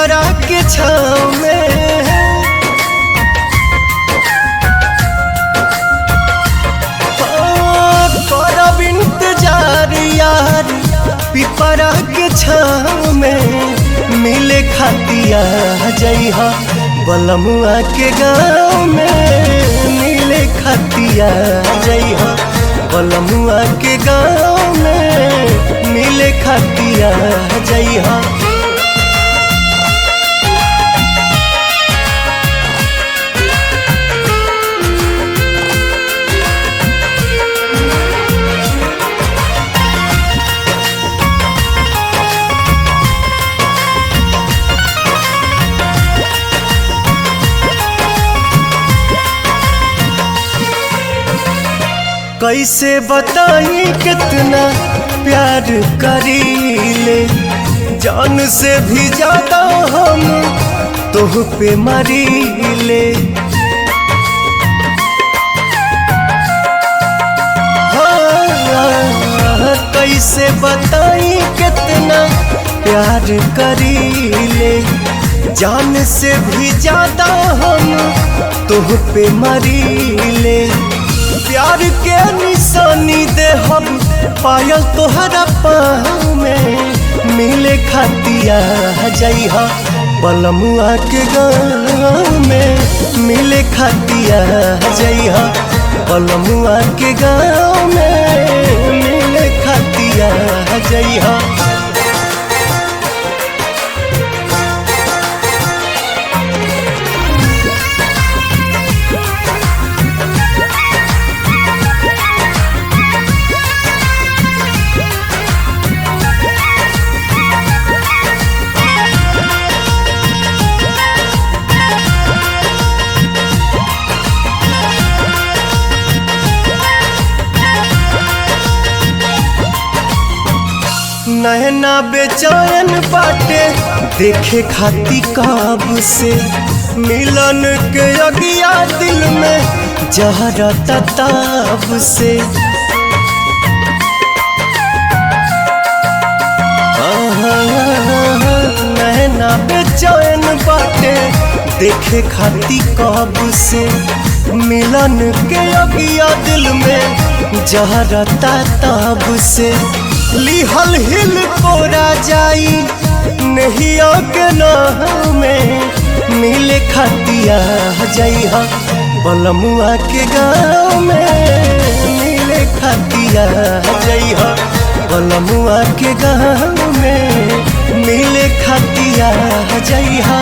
पिपरा के छाँव में करब इंतजार यार पिपरा के छाँव में मिले खातिया जइहा बलमुआ के गाँव में मिले खातिया जइहा बलमुआ के गाँव में मिले खातिया जइहा। कैसे बताई कितना प्यार करीले जान से भी ज्यादा हम तोह पे मरीले। हाँ कैसे बताई कितना प्यार करीले जान से भी ज्यादा हम तोह पे मरीले। प्यार के निशानी दे हम पायल तोहरा पाँव में मिले खातिया जइहा बलमुआ के गाँव में मिले खातिया जइहा बलमुआ के गाँव में मिले खातिया जइहा। नैना बेचैन बाटे देखे खाती काब से मिलन के अगिया दिल में जहरा ताब से। नैना बेचैन बाटे देखे खाती काब से मिलन के अगिया दिल में जहरा ताब से। लिहल हिल कोरा जाई नहिया के नाव में मिले खातिया जइहा बलमुआ के गाँव में मिले खातिया जइहा बलमुआ के गाँव में मिले खातिया जइहा।